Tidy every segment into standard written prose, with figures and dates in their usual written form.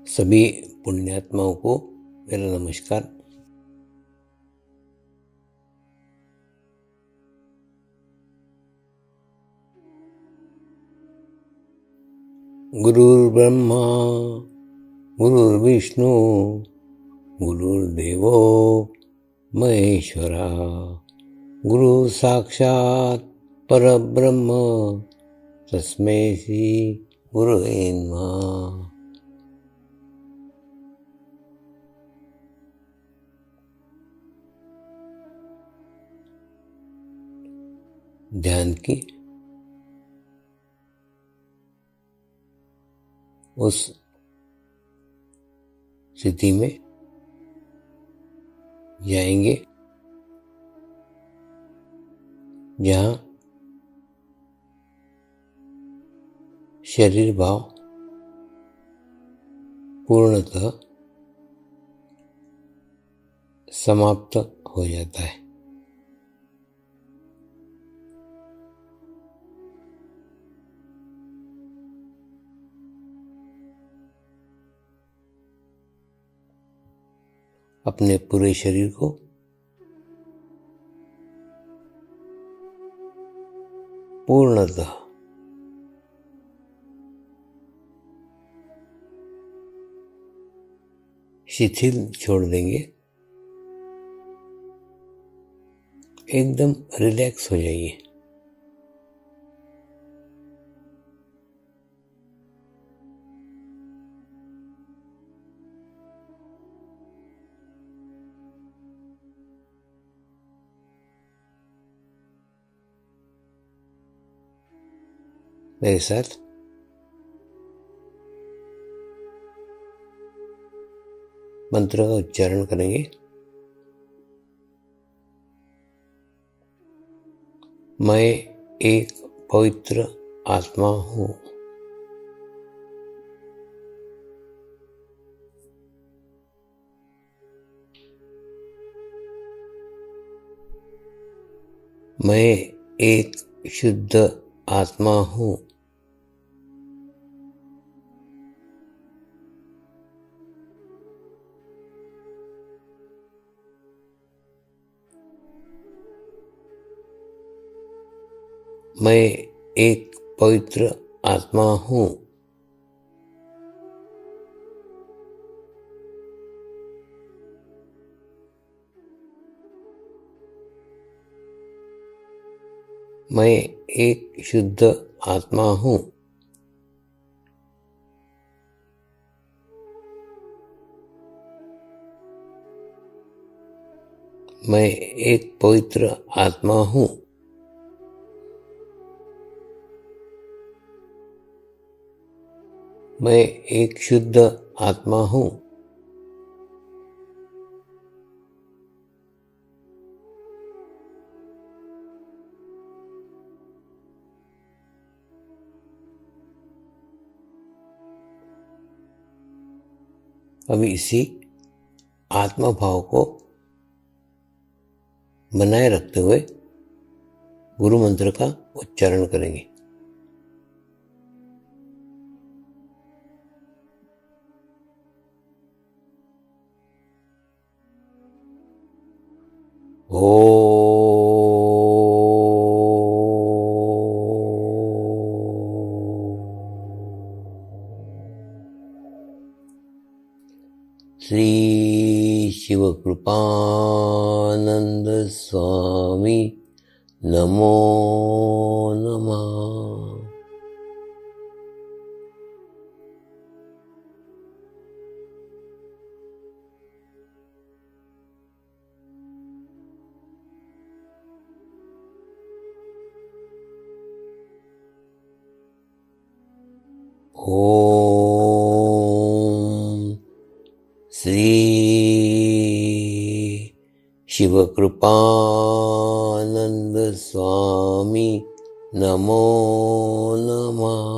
सभी पुण्यात्माओं को मेरा नमस्कार। गुरुर्ब्रह्मा गुरुर्विष्णु गुरुर्देवो महेश्वरा, गुरु साक्षात परब्रह्म तस्मै श्री गुरुवे नमः। ध्यान की उस स्थिति में जाएंगे जहाँ शरीर भाव पूर्णतः समाप्त हो जाता है। अपने पूरे शरीर को पूर्णतः शिथिल छोड़ देंगे, एकदम रिलैक्स हो जाइए। मेरे साथ मंत्र का उच्चारण करेंगे। मैं एक पवित्र आत्मा हूँ। मैं एक शुद्ध आत्मा हूँ। मैं एक पवित्र आत्मा हूँ। मैं एक शुद्ध आत्मा हूँ। मैं एक पवित्र आत्मा हूँ। मैं एक शुद्ध आत्मा हूँ। अभी इसी आत्मा भाव को बनाए रखते हुए गुरु मंत्र का उच्चारण करेंगे। श्री शिवकृपानंद स्वामी नमो नमः। ओम श्री शिवकृपानंद स्वामी नमो नमः।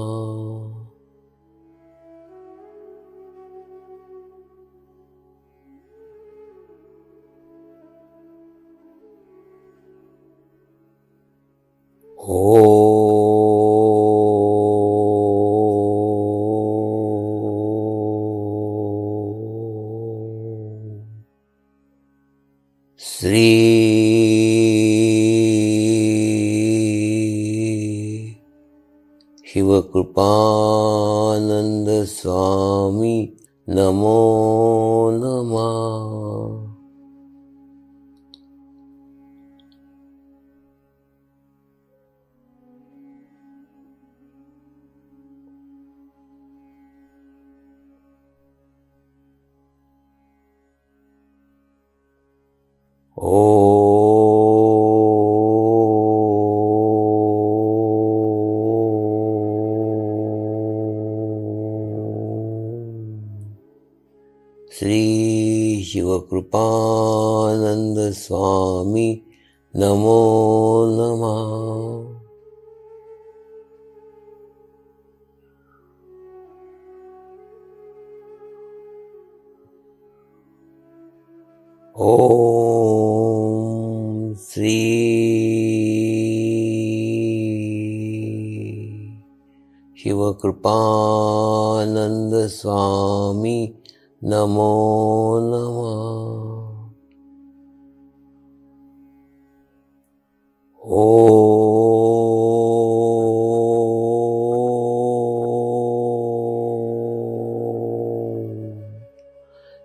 शिव कृपानंद स्वामी नमो नमः। श्री शिवकृपानंद स्वामी नमो नमः। ओम श्री शिवकृपानंद स्वामी नमो नमः।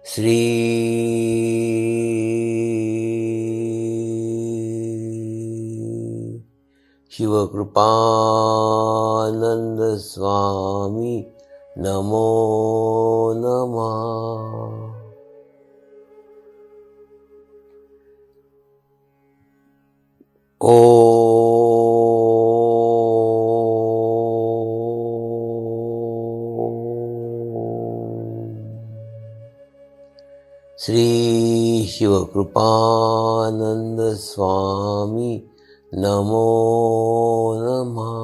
श्री शिवकृपानंद स्वामी नमो नमः। श्री शिवकृपानंद स्वामी नमो नमः।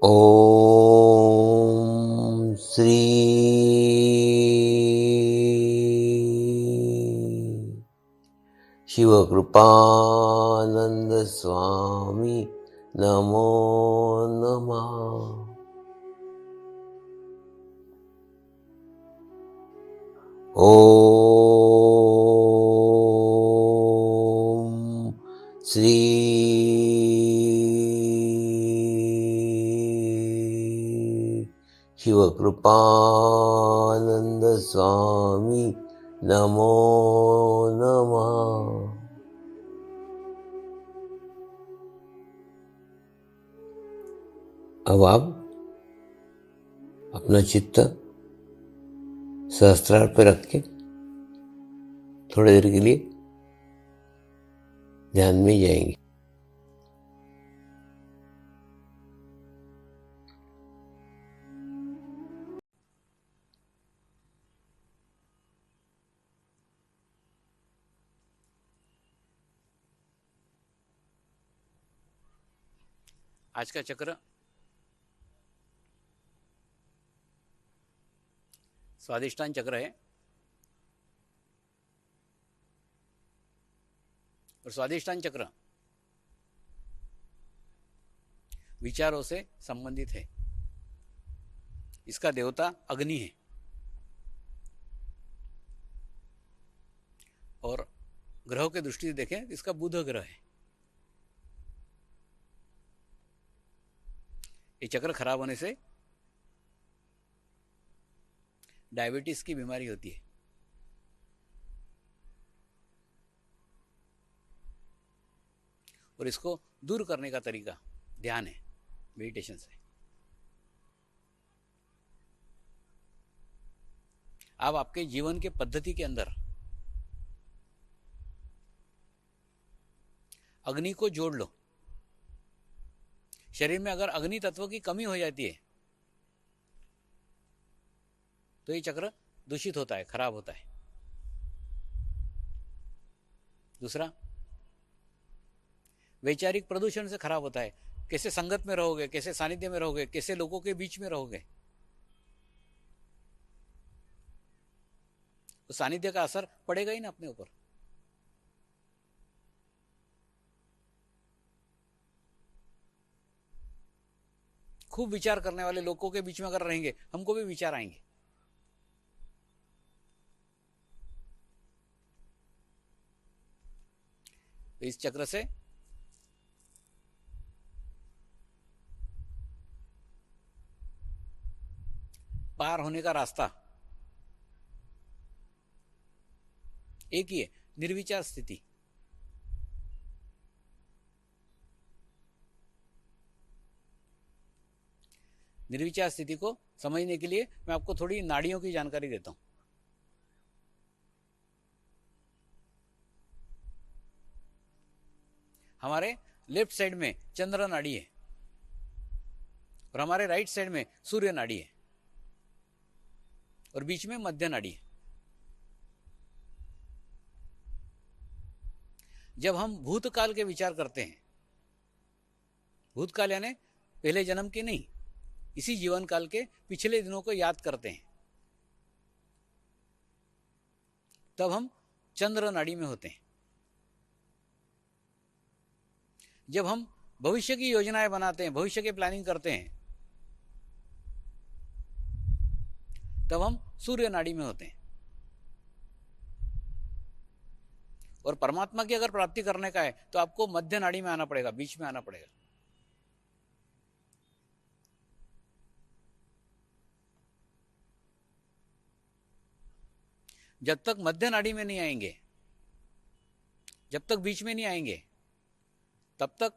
ओम श्री शिवकृपानंद स्वामी नमो नमः। ओम श्री शिवकृपानंद स्वामी नमो नमः। अब आप अपना चित्त सहस्त्रार पर रख के थोड़ी देर के लिए ध्यान में जाएंगे। आज का चक्र स्वादिष्टान चक्र है और स्वादिष्टान चक्र विचारों से संबंधित है। इसका देवता अग्नि है और ग्रहों के दृष्टि से देखें इसका बुध ग्रह है। ये चक्र खराब होने से डायबिटीज की बीमारी होती है। और इसको दूर करने का तरीका ध्यान है, मेडिटेशन से। आप आपके जीवन के पद्धति के अंदर अग्नि को जोड़ लो। शरीर में अगर अग्नि तत्व की कमी हो जाती है तो ये चक्र दूषित होता है, खराब होता है। दूसरा, वैचारिक प्रदूषण से खराब होता है। कैसे संगत में रहोगे, कैसे सानिध्य में रहोगे, कैसे लोगों के बीच में रहोगे, तो सानिध्य का असर पड़ेगा ही ना अपने ऊपर। खूब विचार करने वाले लोगों के बीच में अगर रहेंगे हमको भी विचार आएंगे। तो इस चक्र से पार होने का रास्ता एक ही है, निर्विचार स्थिति। निर्विचार स्थिति को समझने के लिए मैं आपको थोड़ी नाड़ियों की जानकारी देता हूं। हमारे लेफ्ट साइड में चंद्र नाड़ी है और हमारे राइट साइड में सूर्य नाड़ी है और बीच में मध्य नाड़ी है। जब हम भूतकाल के विचार करते हैं, भूतकाल यानी पहले जन्म के नहीं, इसी जीवन काल के पिछले दिनों को याद करते हैं, तब हम चंद्र नाड़ी में होते हैं। जब हम भविष्य की योजनाएं बनाते हैं, भविष्य की प्लानिंग करते हैं, तब हम सूर्य नाड़ी में होते हैं। और परमात्मा की अगर प्राप्ति करने का है तो आपको मध्य नाड़ी में आना पड़ेगा, बीच में आना पड़ेगा। जब तक मध्य नाड़ी में नहीं आएंगे, जब तक बीच में नहीं आएंगे, तब तक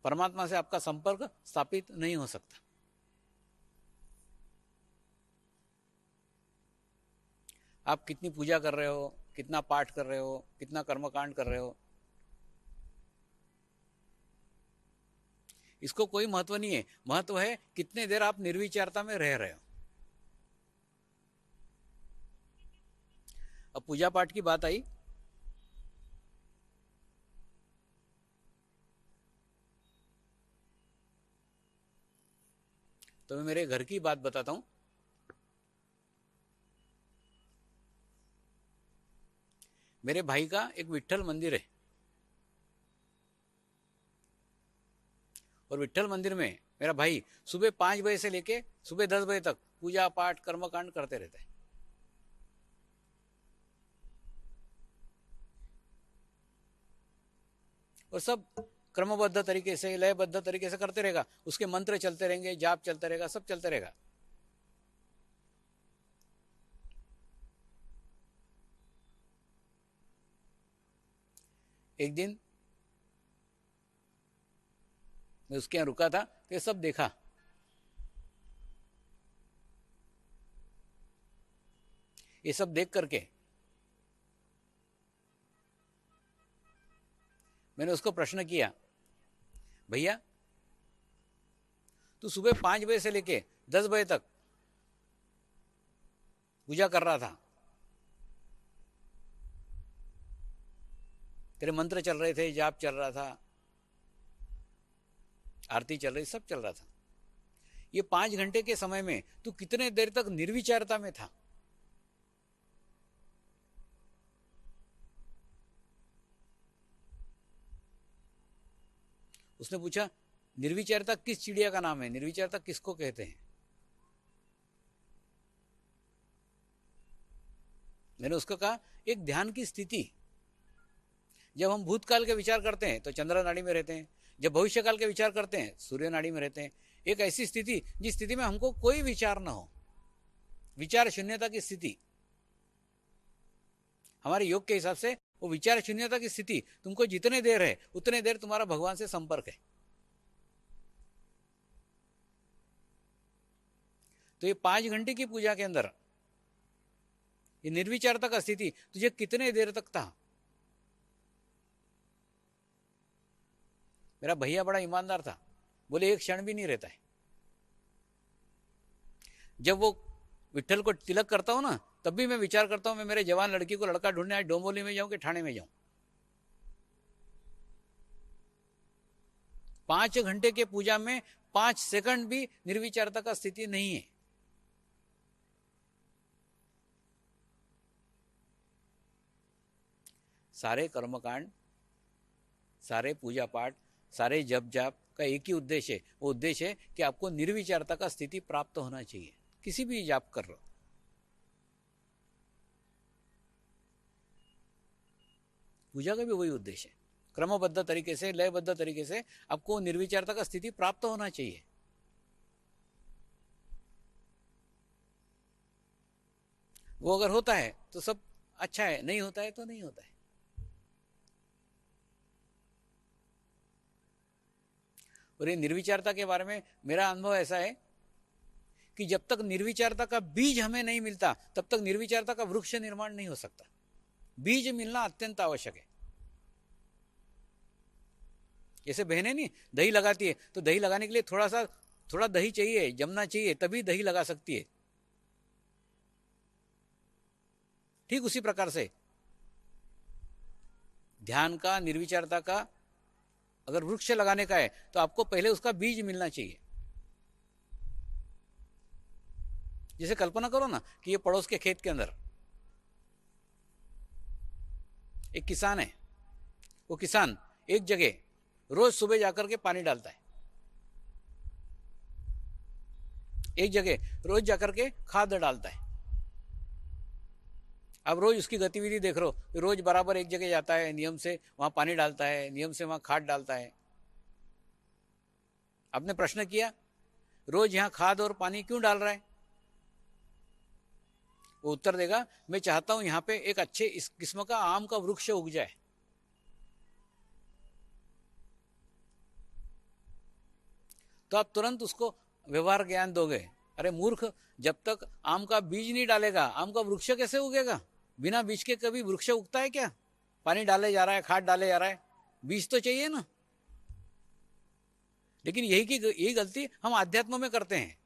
परमात्मा से आपका संपर्क स्थापित नहीं हो सकता। आप कितनी पूजा कर रहे हो, कितना पाठ कर रहे हो, कितना कर्मकांड कर रहे हो, इसको कोई महत्व नहीं है। महत्व है कितने देर आप निर्विचारता में रह रहे हो। अब पूजा पाठ की बात आई, तो मैं मेरे घर की बात बताता हूं। मेरे भाई का एक विट्ठल मंदिर है और विट्ठल मंदिर में मेरा भाई सुबह 5 बजे से लेके सुबह 10 बजे तक पूजा पाठ कर्मकांड करते रहता है। और सब क्रमबद्ध तरीके से, लयबद्ध तरीके से करते रहेगा। उसके मंत्र चलते रहेंगे, जाप चलता रहेगा, सब चलते रहेगा। एक दिन मैं उसके यहां रुका था तो ये सब देखा। ये सब देख करके मैंने उसको प्रश्न किया, भैया तू सुबह 5 बजे से लेके 10 बजे तक पूजा कर रहा था, तेरे मंत्र चल रहे थे, जाप चल रहा था, आरती चल रही, सब चल रहा था। ये 5 घंटे के समय में तू कितने देर तक निर्विचारता में था? उसने पूछा, निर्विचारता किस चिड़िया का नाम है? निर्विचारता किसको कहते हैं? मैंने उसको कहा, एक ध्यान की स्थिति। जब हम भूतकाल के विचार करते हैं तो चंद्र नाड़ी में रहते हैं, जब भविष्य काल के विचार करते हैं सूर्य नाड़ी में रहते हैं। एक ऐसी स्थिति जिस स्थिति में हमको कोई विचार ना हो, विचार शून्यता की स्थिति। हमारे योग के हिसाब से वो विचार शून्यता की स्थिति तुमको जितने देर है उतने देर तुम्हारा भगवान से संपर्क है। तो ये 5 घंटे की पूजा के अंदर ये निर्विचारता का स्थिति तुझे कितने देर तक था? मेरा भैया बड़ा ईमानदार था, बोले एक क्षण भी नहीं रहता है। जब वो विट्ठल को तिलक करता हूं ना, तब भी मैं विचार करता हूं मैं मेरे जवान लड़की को लड़का ढूंढने आज डोंबोली में जाऊं कि ठाणे में जाऊं। 5 घंटे के पूजा में 5 सेकंड भी निर्विचारता का स्थिति नहीं है। सारे कर्मकांड, सारे पूजा पाठ, सारे जप जाप का एक ही उद्देश्य है। वो उद्देश्य है कि आपको निर्विचारता का स्थिति प्राप्त होना चाहिए। किसी भी जाप कर लो, पूजा का भी वही उद्देश्य है। क्रमबद्ध तरीके से, लयबद्ध तरीके से आपको निर्विचारता का स्थिति प्राप्त होना चाहिए। वो अगर होता है तो सब अच्छा है, नहीं होता है तो नहीं होता है। और ये निर्विचारता के बारे में मेरा अनुभव ऐसा है कि जब तक निर्विचारता का बीज हमें नहीं मिलता तब तक निर्विचारता का वृक्ष निर्माण नहीं हो सकता। बीज मिलना अत्यंत आवश्यक है। जैसे बहनें नहीं दही लगाती है, तो दही लगाने के लिए थोड़ा दही चाहिए, जमना चाहिए, तभी दही लगा सकती है। ठीक उसी प्रकार से ध्यान का, निर्विचारता का अगर वृक्ष लगाने का है तो आपको पहले उसका बीज मिलना चाहिए। जैसे कल्पना करो ना कि ये पड़ोस के खेत के अंदर एक किसान है। वो किसान एक जगह रोज सुबह जाकर के पानी डालता है, एक जगह रोज जाकर के खाद डालता है। अब रोज उसकी गतिविधि देख लो, रोज बराबर एक जगह जाता है, नियम से वहां पानी डालता है, नियम से वहां खाद डालता है। आपने प्रश्न किया रोज यहां खाद और पानी क्यों डाल रहा है? वो उत्तर देगा, मैं चाहता हूं यहां पे एक अच्छे इस किस्म का आम का वृक्ष उग जाए। तो आप तुरंत उसको व्यवहार ज्ञान दोगे, अरे मूर्ख, जब तक आम का बीज नहीं डालेगा आम का वृक्ष कैसे उगेगा? बिना बीज के कभी वृक्ष उगता है क्या? पानी डाले जा रहा है, खाद डाले जा रहा है, बीज तो चाहिए ना। लेकिन यही गलती हम आध्यात्म में करते हैं।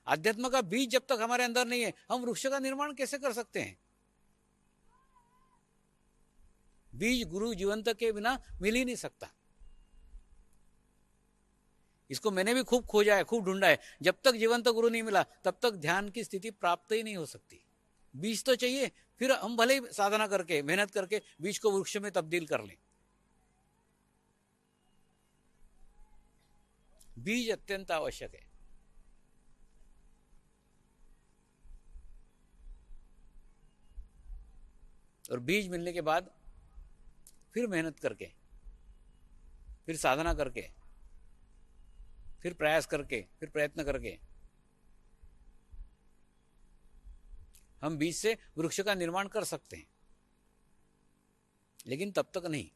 आध्यात्म का बीज जब तक हमारे अंदर नहीं है, हम वृक्ष का निर्माण कैसे कर सकते हैं? बीज गुरु जीवंत के बिना मिल ही नहीं सकता। इसको मैंने भी खूब खोजा है, खूब ढूंढा है। जब तक जीवंत गुरु नहीं मिला तब तक ध्यान की स्थिति प्राप्त ही नहीं हो सकती। बीज तो चाहिए, फिर हम भले ही साधना करके, मेहनत करके बीज को वृक्ष में तब्दील कर लें। बीज अत्यंत आवश्यक है। और बीज मिलने के बाद फिर मेहनत करके, फिर साधना करके, फिर प्रयास करके, फिर प्रयत्न करके हम बीज से वृक्ष का निर्माण कर सकते हैं। लेकिन तब तक नहीं।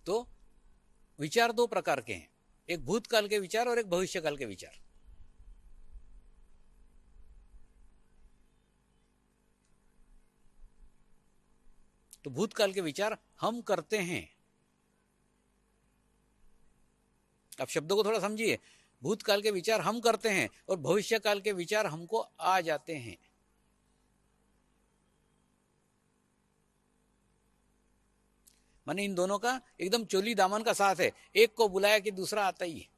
तो विचार दो प्रकार के हैं, एक भूतकाल के विचार और एक भविष्यकाल के विचार। तो भूतकाल के विचार हम करते हैं। आप शब्दों को थोड़ा समझिए। भूतकाल के विचार हम करते हैं और भविष्यकाल के विचार हमको आ जाते हैं। माने इन दोनों का एकदम चोली दामन का साथ है, एक को बुलाया कि दूसरा आता ही है।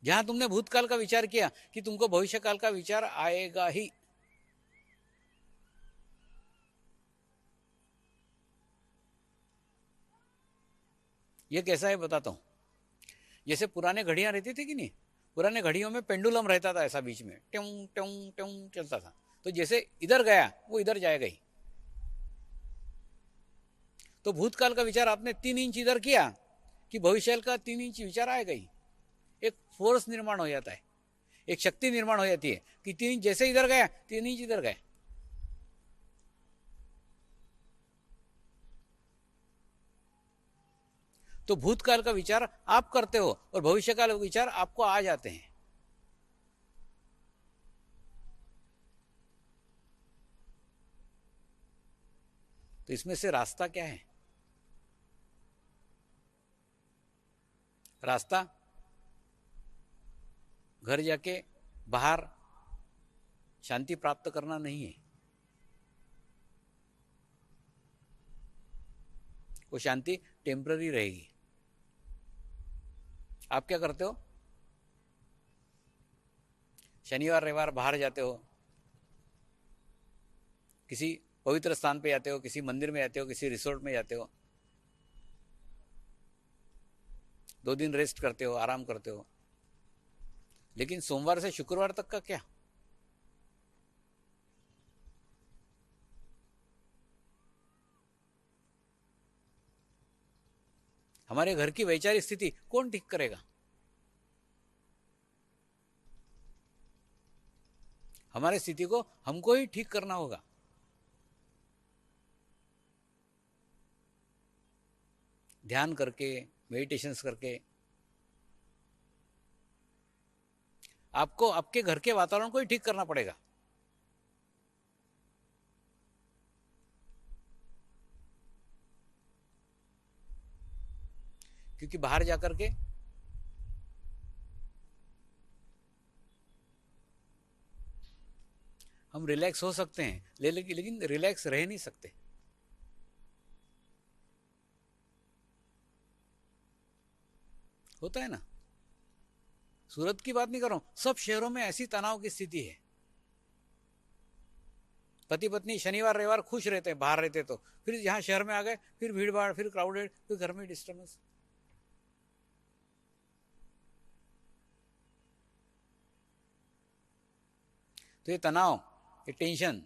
जहां तुमने भूतकाल का विचार किया कि तुमको भविष्यकाल का विचार आएगा ही। ये कैसा है बताता हूं। जैसे पुराने घड़ियां रहती थी कि नहीं, पुराने घड़ियों में पेंडुलम रहता था ऐसा बीच में, ट्यों ट्यों ट्यों चलता था। तो जैसे इधर गया वो इधर जाएगा ही। तो भूतकाल का विचार आपने 3 इंच इधर किया कि भविष्य का 3 इंच विचार आएगा ही। एक फोर्स निर्माण हो जाता है, एक शक्ति निर्माण हो जाती है कि 3 इंच जैसे इधर गया 3 इंच इधर गए। तो भूतकाल का विचार आप करते हो और भविष्यकाल का विचार आपको आ जाते हैं। तो इसमें से रास्ता क्या है? रास्ता घर जाके बाहर शांति प्राप्त करना नहीं है। वो शांति टेम्पररी रहेगी। आप क्या करते हो? शनिवार रविवार बाहर जाते हो, किसी पवित्र स्थान पे जाते हो, किसी मंदिर में जाते हो, किसी रिसोर्ट में जाते हो, 2 दिन रेस्ट करते हो, आराम करते हो, लेकिन सोमवार से शुक्रवार तक का क्या? हमारे घर की वैचारिक स्थिति कौन ठीक करेगा? हमारे स्थिति को हमको ही ठीक करना होगा। ध्यान करके, मेडिटेशंस करके आपको आपके घर के वातावरण को ही ठीक करना पड़ेगा। क्योंकि बाहर जाकर के हम रिलैक्स हो सकते हैं, लेकिन रिलैक्स रह नहीं सकते। होता है ना। सूरत की बात नहीं कर रहा हूं, सब शहरों में ऐसी तनाव की स्थिति है। पति पत्नी शनिवार रविवार खुश रहते हैं, बाहर रहते तो फिर यहाँ शहर में आ गए, फिर भीड़ भाड़, फिर क्राउडेड, फिर घर में डिस्टर्बेंस। तो ये तनाव, ये टेंशन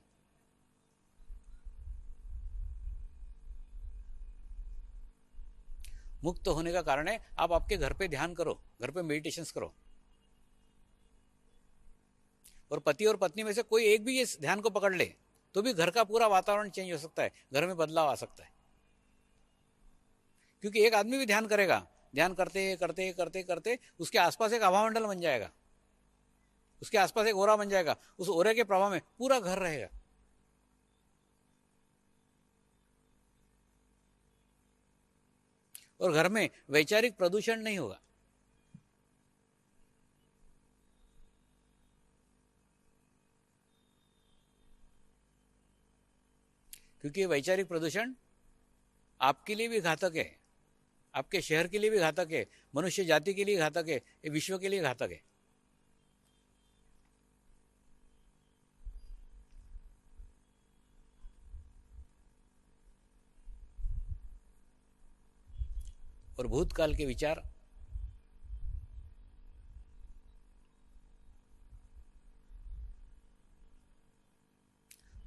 मुक्त होने का कारण है आप आपके घर पे ध्यान करो, घर पे मेडिटेशंस करो। और पति और पत्नी में से कोई एक भी इस ध्यान को पकड़ ले तो भी घर का पूरा वातावरण चेंज हो सकता है, घर में बदलाव आ सकता है। क्योंकि एक आदमी भी ध्यान करेगा, ध्यान करते करते करते करते उसके आसपास एक हवामंडल बन जाएगा, उसके आसपास एक ओरा बन जाएगा, उस ओरे के प्रभाव में पूरा घर रहेगा। और घर में वैचारिक प्रदूषण नहीं होगा। क्योंकि वैचारिक प्रदूषण आपके लिए भी घातक है, आपके शहर के लिए भी घातक है, मनुष्य जाति के लिए घातक है, विश्व के लिए घातक है। और भूतकाल के विचार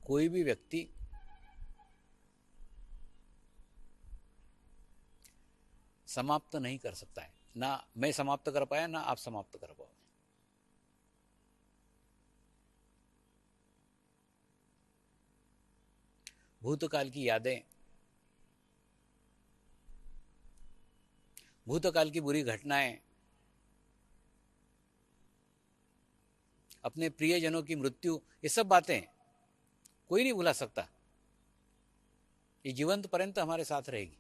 कोई भी व्यक्ति समाप्त नहीं कर सकता है। ना मैं समाप्त कर पाया, ना आप समाप्त कर पाओगे। भूतकाल की यादें, भूतकाल की बुरी घटनाएं, अपने प्रियजनों की मृत्यु, ये सब बातें कोई नहीं भुला सकता। ये जीवंत पर्यंत हमारे साथ रहेगी।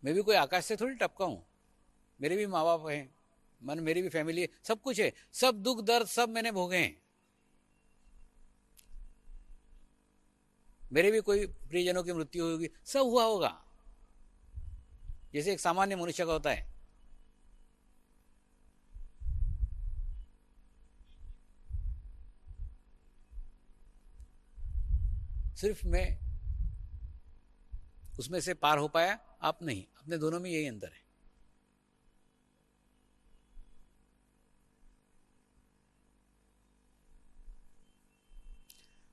मैं भी कोई आकाश से थोड़ी टपका हूं, मेरे भी माँ बाप हैं, मेरी भी फैमिली है, सब कुछ है, सब दुख दर्द सब मैंने भोगे हैं। मेरे भी कोई प्रियजनों की मृत्यु होगी, सब हुआ होगा, जैसे एक सामान्य मनुष्य का होता है। सिर्फ मैं उसमें से पार हो पाया, आप नहीं। अपने दोनों में यही अंतर है।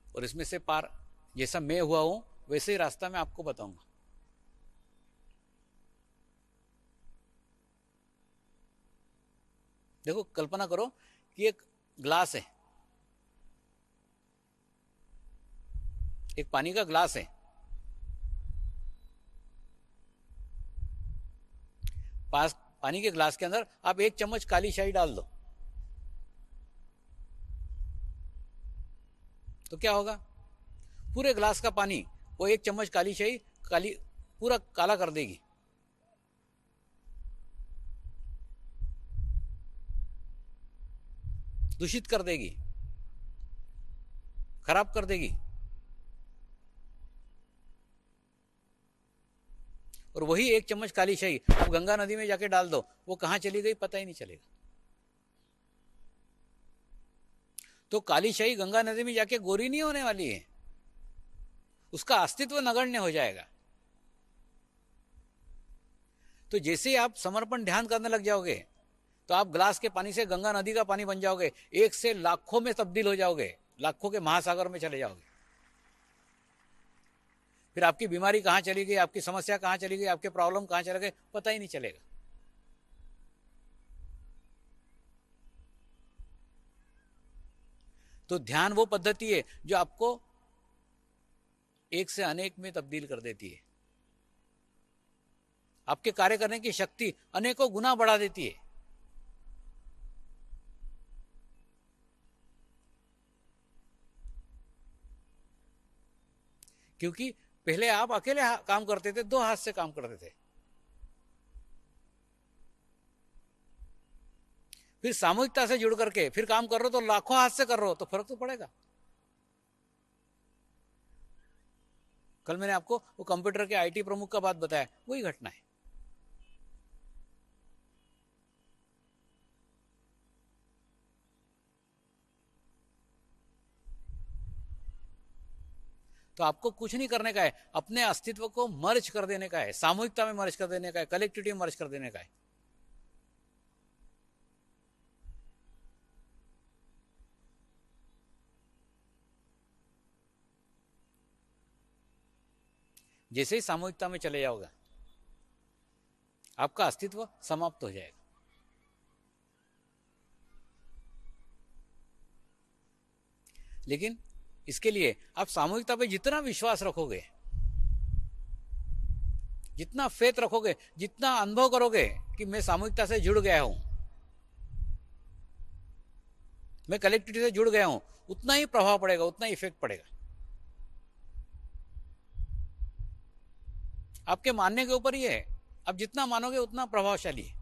और इसमें से पार जैसा मैं हुआ हूं वैसे ही रास्ता मैं आपको बताऊंगा। देखो, कल्पना करो कि एक ग्लास है, एक पानी का ग्लास है। पास पानी के ग्लास के अंदर आप 1 चम्मच काली शाही डाल दो तो क्या होगा? पूरे ग्लास का पानी वो 1 चम्मच काली शाही काली पूरा काला कर देगी। दूषित कर देगी, खराब कर देगी। और वही 1 चम्मच काली शाही आप गंगा नदी में जाके डाल दो, वो कहां चली गई पता ही नहीं चलेगा। तो काली शाही गंगा नदी में जाके गोरी नहीं होने वाली है, उसका अस्तित्व नगण्य हो जाएगा। तो जैसे ही आप समर्पण ध्यान करने लग जाओगे तो आप ग्लास के पानी से गंगा नदी का पानी बन जाओगे, एक से लाखों में तब्दील हो जाओगे, लाखों के महासागर में चले जाओगे। फिर आपकी बीमारी कहां चली गई, आपकी समस्या कहां चली गई, आपके प्रॉब्लम कहां चले गए, पता ही नहीं चलेगा। तो ध्यान वो पद्धति है जो आपको एक से अनेक में तब्दील कर देती है, आपके कार्य करने की शक्ति अनेकों गुना बढ़ा देती है। क्योंकि पहले आप अकेले काम करते थे, दो हाथ से काम करते थे, फिर सामूहिकता से जुड़ करके फिर काम कर रहे हो तो लाखों हाथ से कर रहे हो, तो फर्क तो पड़ेगा। कल मैंने आपको वो कंप्यूटर के आईटी प्रमुख का बात बताया, वही घटना है। तो आपको कुछ नहीं करने का है, अपने अस्तित्व को मर्ज कर देने का है, सामूहिकता में मर्ज कर देने का है, कलेक्टिविटी में मर्ज कर देने का है। जैसे ही सामूहिकता में चले जाओगे आपका अस्तित्व समाप्त हो जाएगा। लेकिन इसके लिए आप सामूहिकता पे जितना विश्वास रखोगे, जितना फेथ रखोगे, जितना अनुभव करोगे कि मैं सामूहिकता से जुड़ गया हूं, मैं कलेक्टिविटी से जुड़ गया हूं, उतना ही प्रभाव पड़ेगा, उतना ही इफेक्ट पड़ेगा। आपके मानने के ऊपर ही है, आप जितना मानोगे उतना प्रभावशाली है।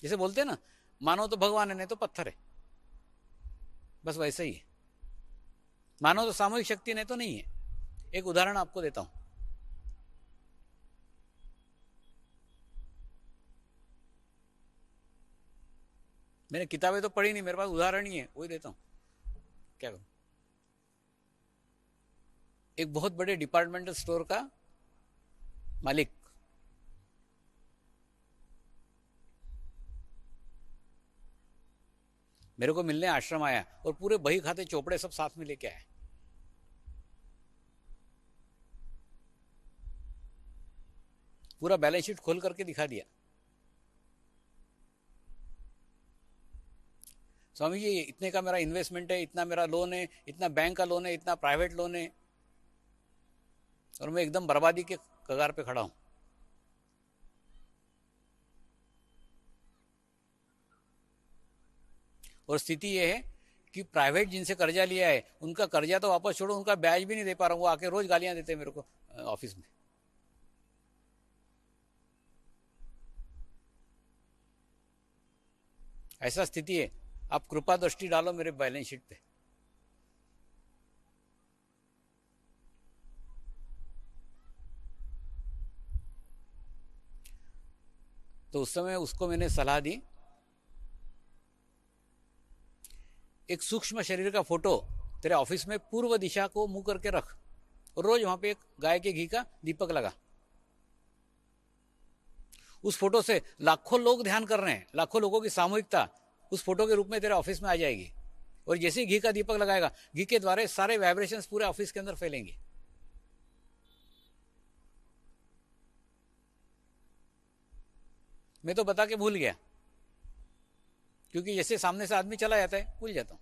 जैसे बोलते हैं ना, मानो तो भगवान है, नहीं तो पत्थर है, बस वैसे ही है। मानो तो सामूहिक शक्ति, नहीं तो नहीं है। एक उदाहरण आपको देता हूं। मैंने किताबें तो पढ़ी नहीं, मेरे पास उदाहरण ही है, वही देता हूं। क्या करूं? एक बहुत बड़े डिपार्टमेंटल स्टोर का मालिक मेरे को मिलने आश्रम आया और पूरे बही खाते चोपड़े सब साथ में लेके आया। पूरा बैलेंस शीट खोल करके दिखा दिया। स्वामी जी, इतने का मेरा इन्वेस्टमेंट है, इतना मेरा लोन है, इतना बैंक का लोन है, इतना प्राइवेट लोन है, और मैं एकदम बर्बादी के कगार पे खड़ा हूं। और स्थिति यह है कि प्राइवेट जिनसे कर्जा लिया है उनका कर्जा तो वापस छोड़ो, उनका ब्याज भी नहीं दे पा रहा हूं। वो आके रोज गालियां देते हैं मेरे को ऑफिस में। ऐसा स्थिति है, आप कृपा दृष्टि डालो मेरे बैलेंस शीट पे। तो उस समय उसको मैंने सलाह दी, एक सूक्ष्म शरीर का फोटो तेरे ऑफिस में पूर्व दिशा को मुंह करके रख, और रोज वहां पे एक गाय के घी का दीपक लगा। उस फोटो से लाखों लोग ध्यान कर रहे हैं, लाखों लोगों की सामूहिकता उस फोटो के रूप में तेरे ऑफिस में आ जाएगी। और जैसे ही घी का दीपक लगाएगा, घी के द्वारा सारे वाइब्रेशंस पूरे ऑफिस के अंदर फैलेंगे। मैं तो बता के भूल गया, क्योंकि जैसे सामने से आदमी चला जाता है भूल जाता हूं।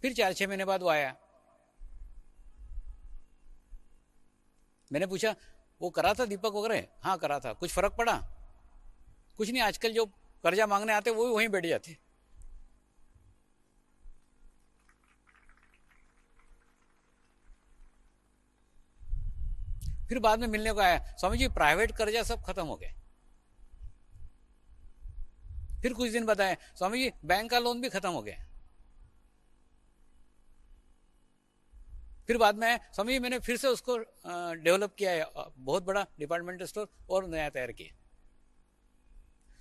फिर 4-6 महीने बाद वो आया। मैंने पूछा, वो करा था दीपक वगैरह? हाँ करा था। कुछ फर्क पड़ा? कुछ नहीं, आजकल जो कर्जा मांगने आते वो भी वहीं बैठ जाते। फिर बाद में मिलने को आया, स्वामी जी प्राइवेट कर्जा सब खत्म हो गए। फिर कुछ दिन बताए, स्वामी जी बैंक का लोन भी खत्म हो गया। फिर बाद में स्वामी जी मैंने फिर से उसको डेवलप किया है, बहुत बड़ा डिपार्टमेंटल स्टोर और नया तैयार किया।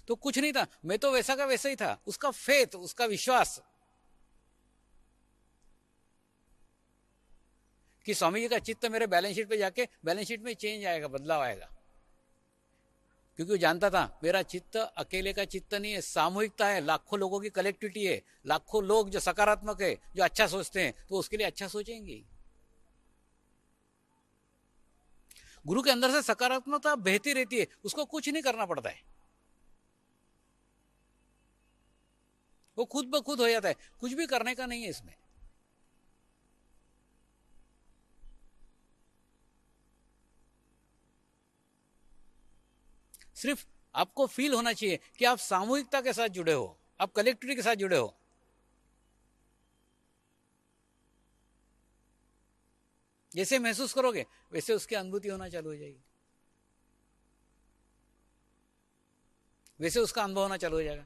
तो कुछ नहीं था, मैं तो वैसा का वैसा ही था। उसका फेथ, उसका विश्वास कि स्वामी जी का चित्त मेरे बैलेंस शीट पे जाके बैलेंस शीट में चेंज आएगा, बदलाव आएगा। क्योंकि वो जानता था मेरा चित्त अकेले का चित्त नहीं है, सामूहिकता है, लाखों लोगों की कलेक्टिविटी है, लाखों लोग जो सकारात्मक है, जो अच्छा सोचते हैं, तो उसके लिए अच्छा सोचेंगे। गुरु के अंदर से सकारात्मकता बहती रहती है, उसको कुछ नहीं करना पड़ता है, वो खुद ब खुद हो जाता है, कुछ भी करने का नहीं है इसमें। सिर्फ आपको फील होना चाहिए कि आप सामूहिकता के साथ जुड़े हो, आप कलेक्टिविटी के साथ जुड़े हो। जैसे महसूस करोगे वैसे उसकी अनुभूति होना चालू हो जाएगी, वैसे उसका अनुभव होना चालू हो जाएगा।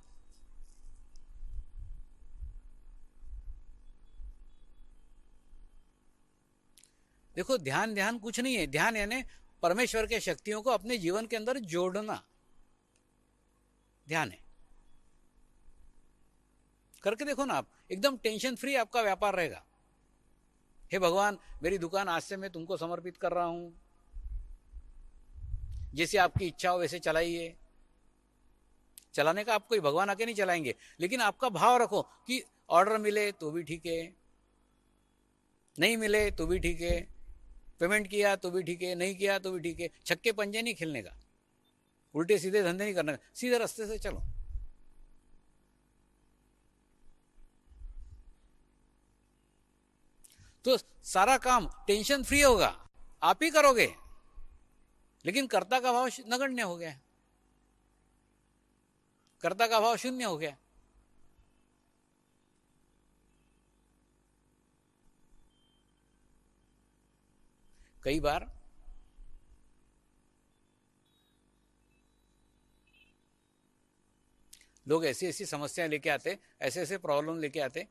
देखो, ध्यान ध्यान कुछ नहीं है, ध्यान यानी परमेश्वर के शक्तियों को अपने जीवन के अंदर जोड़ना, ध्यान है। करके देखो ना आप, एकदम टेंशन फ्री आपका व्यापार रहेगा। हे भगवान, मेरी दुकान आज से मैं तुमको समर्पित कर रहा हूं, जैसे आपकी इच्छा हो वैसे चलाइए। चलाने का आप कोई भगवान आके नहीं चलाएंगे, लेकिन आपका भाव रखो कि ऑर्डर मिले तो भी ठीक है, नहीं मिले तो भी ठीक है, पेमेंट किया तो भी ठीक है, नहीं किया तो भी ठीक है। छक्के पंजे नहीं खेलने का, उल्टे सीधे धंधे नहीं करने का, सीधे रास्ते से चलो। तो सारा काम टेंशन फ्री होगा, आप ही करोगे, लेकिन कर्ता का भाव नगण्य हो गया, कर्ता का भाव शून्य हो गया। कई बार लोग ऐसी ऐसी समस्याएं लेके आते, ऐसे ऐसे प्रॉब्लम लेके आते,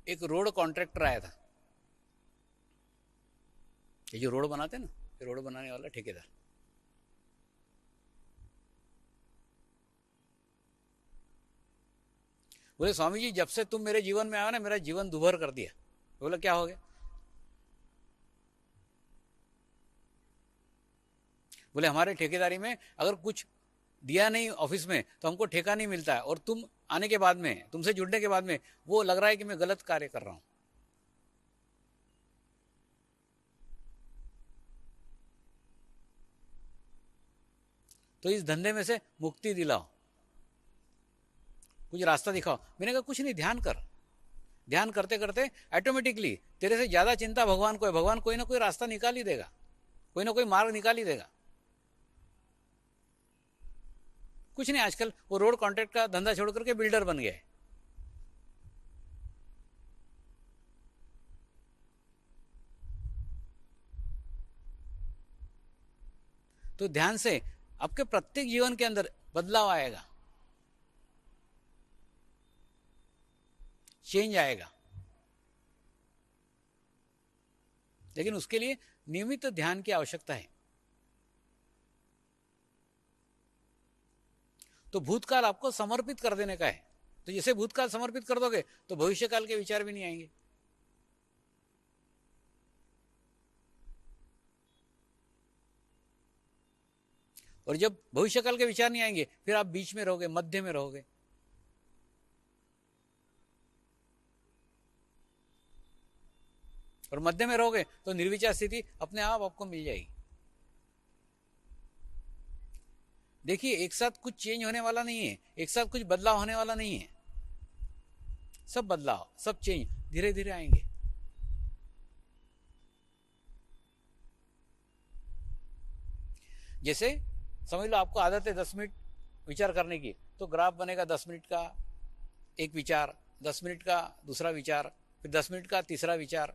एक रोड कॉन्ट्रैक्टर आया था, ये जो रोड बनाते ना, ये रोड बनाने वाला ठेकेदार, बोले स्वामी जी जब से तुम मेरे जीवन में आए ना, मेरा जीवन दुभर कर दिया। बोला क्या हो गया? बोले हमारे ठेकेदारी में अगर कुछ दिया नहीं ऑफिस में तो हमको ठेका नहीं मिलता है, और तुम आने के बाद में, तुमसे जुड़ने के बाद में वो लग रहा है कि मैं गलत कार्य कर रहा हूं। तो इस धंधे में से मुक्ति दिलाओ, कुछ रास्ता दिखाओ। मैंने कहा कुछ नहीं, ध्यान कर। ध्यान करते करते ऑटोमेटिकली तेरे से ज्यादा चिंता भगवान को है, भगवान कोई ना कोई रास्ता निकाल ही देगा, कोई ना कोई मार्ग निकाल ही देगा। कुछ नहीं, आजकल वो रोड कॉन्ट्रैक्ट का धंधा छोड़ करके बिल्डर बन गया है। तो ध्यान से आपके प्रत्येक जीवन के अंदर बदलाव आएगा, चेंज आएगा, लेकिन उसके लिए नियमित ध्यान की आवश्यकता है। तो भूतकाल आपको समर्पित कर देने का है। तो जैसे भूतकाल समर्पित कर दोगे तो भविष्यकाल के विचार भी नहीं आएंगे। और जब भविष्यकाल के विचार नहीं आएंगे, फिर आप बीच में रहोगे, मध्य में रहोगे। और मध्य में रहोगे तो निर्विचार स्थिति अपने आप आपको मिल जाएगी। देखिए, एक साथ कुछ चेंज होने वाला नहीं है, एक साथ कुछ बदलाव होने वाला नहीं है। सब बदलाव, सब चेंज धीरे धीरे आएंगे। जैसे समझ लो आपको आदत है 10 मिनट विचार करने की, तो ग्राफ बनेगा 10 मिनट का एक विचार, 10 मिनट का दूसरा विचार, फिर 10 मिनट का तीसरा विचार।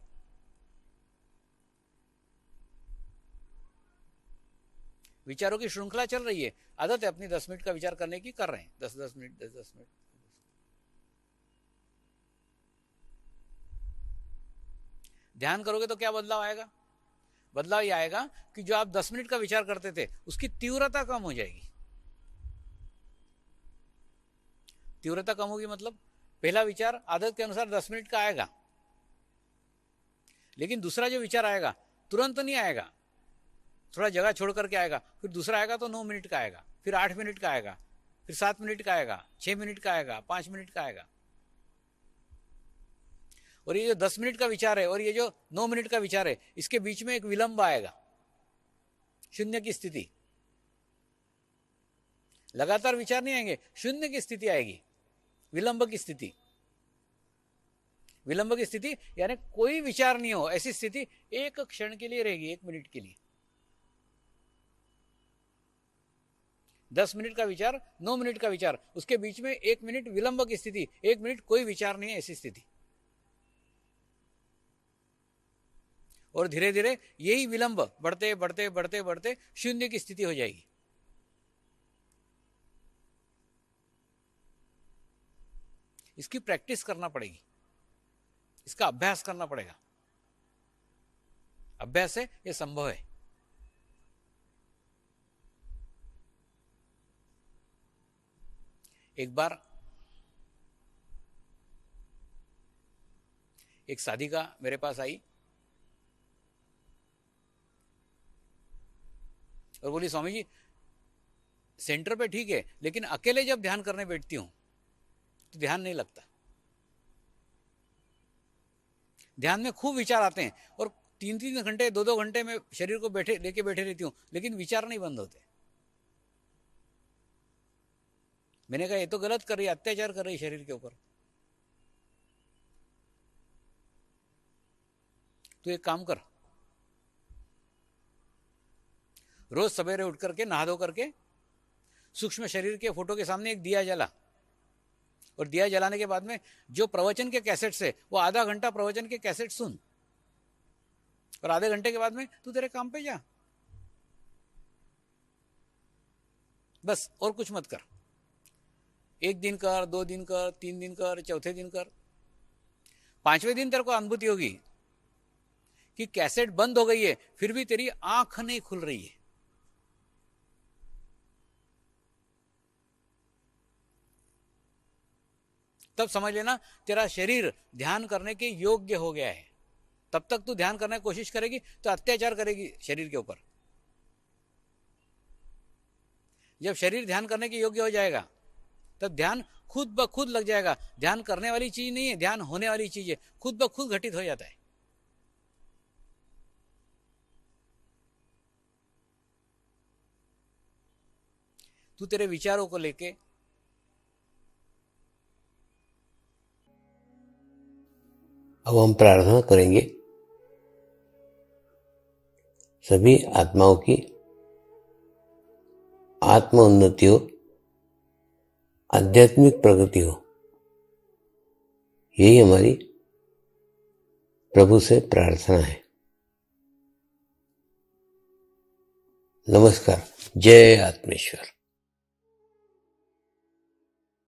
विचारों की श्रृंखला चल रही है, आदत है अपनी 10 मिनट का विचार करने की, कर रहे हैं 10-10 मिनट 10-10 मिनट। ध्यान करोगे तो क्या बदलाव आएगा? बदलाव ये आएगा कि जो आप 10 मिनट का विचार करते थे उसकी तीव्रता कम हो जाएगी। तीव्रता कम होगी मतलब पहला विचार आदत के अनुसार 10 मिनट का आएगा, लेकिन दूसरा जो विचार आएगा तुरंत नहीं आएगा, थोड़ा जगह छोड़ करके आएगा। फिर दूसरा आएगा तो 9 मिनट का आएगा, फिर 8 मिनट का आएगा, फिर 7 मिनट का आएगा, 6 मिनट का आएगा, 5 मिनट का आएगा। और ये जो 10 मिनट का विचार है और ये जो 9 मिनट का विचार है, इसके बीच में एक विलंब आएगा, शून्य की स्थिति। लगातार विचार नहीं आएंगे, शून्य की स्थिति आएगी, विलंब की स्थिति। विलंब की स्थिति यानी कोई विचार नहीं हो, ऐसी स्थिति एक क्षण के लिए रहेगी, 1 मिनट के लिए। 10 मिनट का विचार, 9 मिनट का विचार, उसके बीच में 1 मिनट विलंब की स्थिति, 1 मिनट कोई विचार नहीं है, ऐसी स्थिति। और धीरे धीरे यही विलंब बढ़ते बढ़ते बढ़ते बढ़ते शून्य की स्थिति हो जाएगी। इसकी प्रैक्टिस करना पड़ेगी, इसका अभ्यास करना पड़ेगा। अभ्यास से यह संभव है। एक बार एक साधिका मेरे पास आई और बोली, स्वामी जी सेंटर पे ठीक है, लेकिन अकेले जब ध्यान करने बैठती हूं तो ध्यान नहीं लगता। ध्यान में खूब विचार आते हैं और 3-3 घंटे 2-2 घंटे में शरीर को लेके बैठे रहती हूं, लेकिन विचार नहीं बंद होते। मैंने कहा ये तो गलत कर रही है, अत्याचार कर रही है शरीर के ऊपर। तो एक काम कर, रोज सवेरे उठ करके नहा धो करके सूक्ष्म शरीर के फोटो के सामने एक दिया जला, और दिया जलाने के बाद में जो प्रवचन के कैसेट्स है वो आधा घंटा प्रवचन के कैसेट सुन, और आधे घंटे के बाद में तू तेरे काम पे जा, बस। और कुछ मत कर। 1 दिन कर, 2 दिन कर, 3 दिन कर, चौथे दिन कर, 5वें दिन तेरे को अनुभूति होगी कि कैसेट बंद हो गई है, फिर भी तेरी आंख नहीं खुल रही है। तब समझ लेना तेरा शरीर ध्यान करने के योग्य हो गया है। तब तक तू ध्यान करने की कोशिश करेगी तो अत्याचार करेगी शरीर के ऊपर। जब शरीर ध्यान करने के योग्य हो जाएगा तब ध्यान खुद ब खुद लग जाएगा। ध्यान करने वाली चीज नहीं है, ध्यान होने वाली चीज है, खुद ब खुद घटित हो जाता है। तू तेरे विचारों को लेके अब हम प्रार्थना करेंगे सभी आत्माओं की आत्म उन्नति हो, आध्यात्मिक प्रगति हो, यही हमारी प्रभु से प्रार्थना है। नमस्कार। जय आत्मेश्वर।